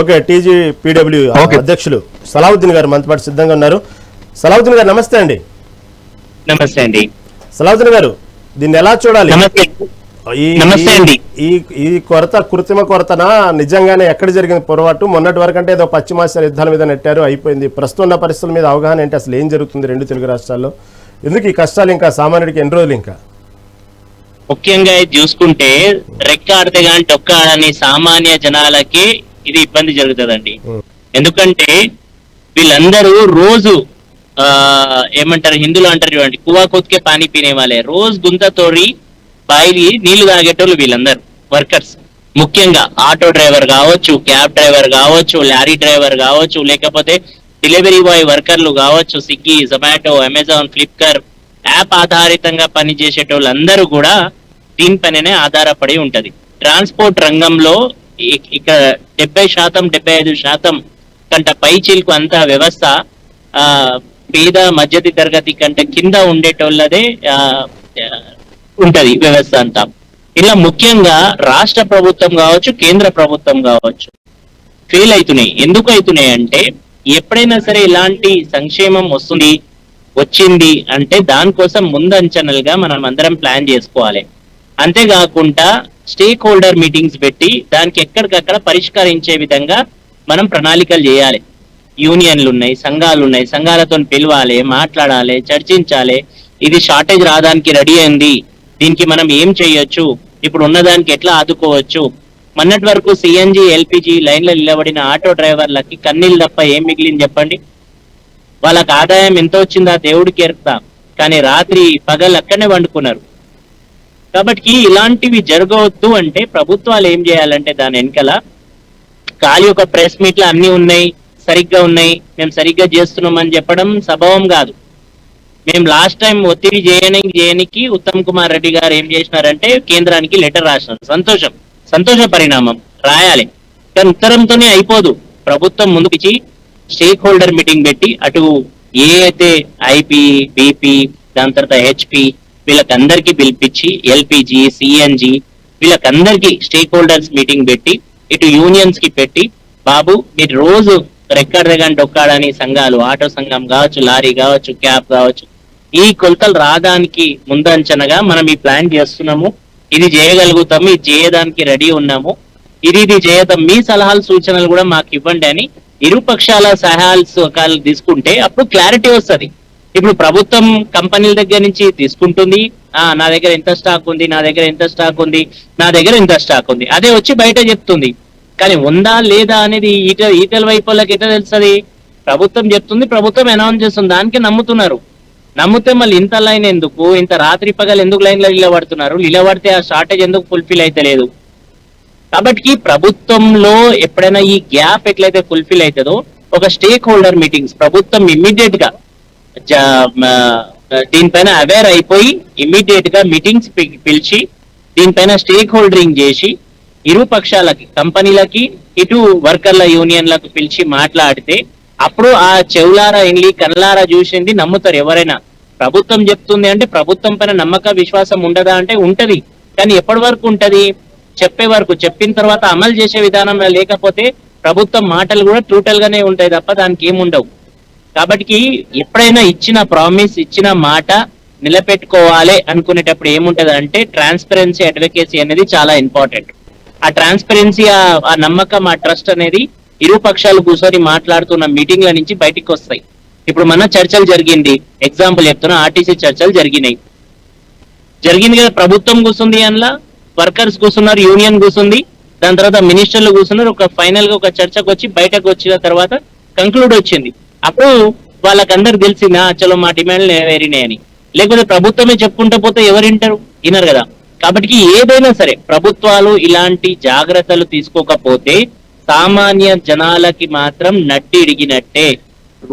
Okay, టీజీపీడబ్ల్యూ అధ్యక్షులు సలావుద్దీన్ గారు మనతో పాటు సిద్ధంగా ఉన్నారు. సలావుద్దీన్ గారు నమస్తే అండి. నమస్తే అండి. సలావుద్దీన్ గారు, దీన్ని ఎలా చూడాలి? నమస్తే అండి. ఈ కొరత కృత్రిమ కొరతనా, నిజంగానే ఎక్కడ జరిగింది పొరపాటు? మొన్నటి వరకు అంటే ఏదో పశ్చిమాసియా యుద్ధాల మీద నెట్టారు, అయిపోయింది. ప్రస్తుతం ఉన్న పరిస్థితుల మీద అవగాహన ఏంటి? అసలు ఏం జరుగుతుంది రెండు తెలుగు రాష్ట్రాల్లో? ఎందుకు ఈ కష్టాలు ఇంకా సామాన్యుడికి ఎన్ని రోజులు? ఇంకా ముఖ్యంగా చూసుకుంటే రెక్క ఆడితే కానీ టొక్క ఆడని సామాన్య జనాలకి ఇది ఇబ్బంది జరుగుతుందండి. ఎందుకంటే వీళ్ళందరూ రోజు ఏమంటారు, హిందువులు అంటారు చూడండి, కువా కొత్కే పానీ పీనే వాళ్ళే, రోజు గుంత తోడి బాయిలి నీళ్లు తాగేటోళ్ళు వీళ్ళందరూ వర్కర్స్. ముఖ్యంగా ఆటో డ్రైవర్ కావచ్చు, క్యాబ్ డ్రైవర్ కావచ్చు, లారీ డ్రైవర్ కావచ్చు, లేకపోతే డెలివరీ బాయ్ వర్కర్లు కావచ్చు, స్విగ్గీ, జొమాటో, అమెజాన్, ఫ్లిప్కార్ట్ యాప్ ఆధారితంగా పనిచేసేటోళ్ళందరూ కూడా దీనిపైననే ఆధారపడి ఉంటది. ట్రాన్స్పోర్ట్ రంగంలో ఇక్కడ 70% 75% కంటే పై చిలుకు అంతా వ్యవస్థ పేద మధ్యతి తరగతి కంటే కింద ఉండేటోళ్ళదే ఉంటది వ్యవస్థ అంతా. ఇలా ముఖ్యంగా రాష్ట్ర ప్రభుత్వం కావచ్చు, కేంద్ర ప్రభుత్వం కావచ్చు ఫెయిల్ అవుతున్నాయి. ఎందుకు అవుతున్నాయి అంటే, ఎప్పుడైనా సరే ఇలాంటి సంక్షేమం వచ్చింది అంటే దానికోసం ముందంచనలుగా మనం అందరం ప్లాన్ చేసుకోవాలి. అంతేకాకుండా స్టేక్ హోల్డర్ మీటింగ్స్ పెట్టి దానికి ఎక్కడికక్కడ పరిష్కరించే విధంగా మనం ప్రణాళికలు చేయాలి. యూనియన్లు ఉన్నాయి, సంఘాలు ఉన్నాయి, సంఘాలతో పిలవాలి, మాట్లాడాలి, చర్చించాలి. ఇది షార్టేజ్ రావడానికి రెడీ అయింది, దీనికి మనం ఏం చేయొచ్చు, ఇప్పుడు ఉన్నదానికి ఎట్లా ఆదుకోవచ్చు. మొన్నటి వరకు సిఎన్జి, ఎల్పిజి లైన్లో నిలబడిన ఆటో డ్రైవర్లకి కన్నీళ్ళు తప్ప ఏం మిగిలింది చెప్పండి? వాళ్ళకి ఆదాయం ఎంత వచ్చిందా దేవుడికి ఎరుకుతా, కానీ రాత్రి పగలు అక్కడనే వండుకున్నారు. కాబట్టి ఇలాంటివి జరగవద్దు అంటే ప్రభుత్వాలు ఏం చేయాలంటే, దాని వెనకాల ఖాళీ ఒక ప్రెస్ మీట్లు అన్ని ఉన్నాయి, సరిగ్గా ఉన్నాయి, మేము సరిగ్గా చేస్తున్నాం అని చెప్పడం సంభవం కాదు. మేము లాస్ట్ టైం ఒత్తిడి చేయనికి ఉత్తమ్ కుమార్ రెడ్డి గారు ఏం చేసినారంటే కేంద్రానికి లెటర్ రాసినారు. సంతోష పరిణామం, రాయాలి. కానీ ఉత్తరంతోనే అయిపోదు. ప్రభుత్వం ముందుకి స్టేక్ హోల్డర్ మీటింగ్ పెట్టి అటు ఏ అయితే ఐపీ, బీపీ, దాని తర్వాత హెచ్పి వీళ్ళకందరికీ పిలిపించి, ఎల్పిజి, సిఎన్జి వీళ్ళకందరికీ స్టేక్ హోల్డర్స్ మీటింగ్ పెట్టి, ఇటు యూనియన్స్ కి పెట్టి, బాబు మీరు రోజు రెక్కడదగంట ఒక్కాడని సంఘాలు, ఆటో సంఘం కావచ్చు, లారీ కావచ్చు, క్యాబ్ కావచ్చు, ఈ కొలతలు రావడానికి ముందంచనగా మనం ఈ ప్లాన్ చేస్తున్నాము, ఇది చేయగలుగుతాము, ఇది చేయడానికి రెడీ ఉన్నాము, ఇది చేయతాం, మీ సలహాలు సూచనలు కూడా మాకు ఇవ్వండి అని ఇరుపక్షాల సలహాలు తీసుకుంటే అప్పుడు క్లారిటీ వస్తుంది. ఇప్పుడు ప్రభుత్వం కంపెనీల దగ్గర నుంచి తీసుకుంటుంది, నా దగ్గర ఎంత స్టాక్ ఉంది, నా దగ్గర ఎంత స్టాక్ ఉంది, నా దగ్గర ఎంత స్టాక్ ఉంది, అదే వచ్చి బయట చెప్తుంది. కానీ ఉందా లేదా అనేది ఈటల వైపు వాళ్ళకి ఎట్లా తెలుస్తుంది? ప్రభుత్వం చెప్తుంది, ప్రభుత్వం అనౌన్స్ చేస్తుంది, దానికి నమ్ముతున్నారు. నమ్మితే మళ్ళీ ఇంత లైన్ ఎందుకు, ఇంత రాత్రి పగలు ఎందుకు లైన్లో నిలబడుతున్నారు? నిలబడితే ఆ షార్టేజ్ ఎందుకు ఫుల్ఫిల్ అయితే లేదు? కాబట్టి ప్రభుత్వంలో ఎప్పుడైనా ఈ గ్యాప్ ఎట్లయితే ఫుల్ఫిల్ అవుతుందో, ఒక స్టేక్ హోల్డర్ మీటింగ్స్ ప్రభుత్వం ఇమ్మీడియట్ గా దీనిపైన అవేర్ అయిపోయి ఇమ్మీడియట్ గా మీటింగ్స్ పిలిచి దీనిపైన స్టేక్ హోల్డరింగ్ చేసి ఇరు పక్షాలకి, కంపెనీలకి, ఇటు వర్కర్ల యూనియన్లకు పిలిచి మాట్లాడితే అప్పుడు ఆ చెవులారా ఇన్లీ కళ్ళారా చూసింది నమ్ముతారు ఎవరైనా. ప్రభుత్వం చెప్తుంది అంటే ప్రభుత్వం పైన నమ్మక విశ్వాసం ఉండదా అంటే ఉంటది. కానీ ఎప్పటి వరకు ఉంటది? చెప్పే వరకు. చెప్పిన తర్వాత అమలు చేసే విధానం లేకపోతే ప్రభుత్వం మాటలు కూడా టోటల్ గానే ఉంటాయి తప్ప దానికి ఏముండవు. కాబట్టి ఎప్పుడైనా ఇచ్చిన ప్రామిస్, ఇచ్చిన మాట నిలబెట్టుకోవాలి అనుకునేటప్పుడు ఏముంటది అంటే ట్రాన్స్పరెన్సీ, అడ్వకేసీ అనేది చాలా ఇంపార్టెంట్. ఆ ట్రాన్స్పరెన్సీ, ఆ నమ్మకం, ఆ ట్రస్ట్ అనేది ఇరు పక్షాలు కూర్చొని మాట్లాడుతున్న మీటింగ్ల నుంచి బయటికి వస్తాయి. ఇప్పుడు మన చర్చలు జరిగింది, ఎగ్జాంపుల్ చెప్తున్నా, ఆర్టీసీ చర్చలు జరిగింది కదా, ప్రభుత్వం కూర్చుంది, అందులో వర్కర్స్ కూర్చున్నారు, యూనియన్ కూర్చుంది, దాని తర్వాత మినిస్టర్లు కూర్చున్నారు. ఒక ఫైనల్ గా ఒక చర్చకు వచ్చి బయటకు వచ్చిన తర్వాత కంక్లూడ్ వచ్చింది. అప్పుడు వాళ్ళకందరికి తెలిసిందా చలో మా డిమాండ్లు నెరవేరినాయని. లేకపోతే ప్రభుత్వమే చెప్పుకుంటూ పోతే ఎవరు వినరు కదా. కాబట్టి ఏదైనా సరే ప్రభుత్వాలు ఇలాంటి జాగ్రత్తలు తీసుకోకపోతే సామాన్య జనాలకి మాత్రం నడ్డి ఇడిగినట్టే.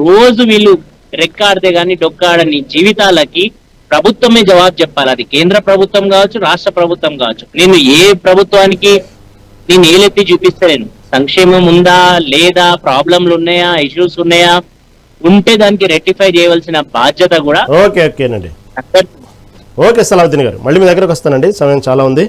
రోజు వీళ్ళు రెక్కాడితే గాని డొక్కాడని జీవితాలకి ప్రభుత్వమే జవాబు చెప్పాలి. అది కేంద్ర ప్రభుత్వం కావచ్చు, రాష్ట్ర ప్రభుత్వం కావచ్చు. నేను ఏ ప్రభుత్వానికి నేను ఏలెత్తి చూపిస్తలేను. సంక్షేమం ఉందా లేదా, ప్రాబ్లంలు ఉన్నాయా, ఇష్యూస్ ఉన్నాయా, ఉంటే దానికి రెక్టిఫై చేయవలసిన బాధ్యత కూడా. ఓకేనండి. ఓకే సలావుద్దీన్ గారు, మళ్ళీ మీ దగ్గరకు వస్తానండి, సమయం చాలా ఉంది.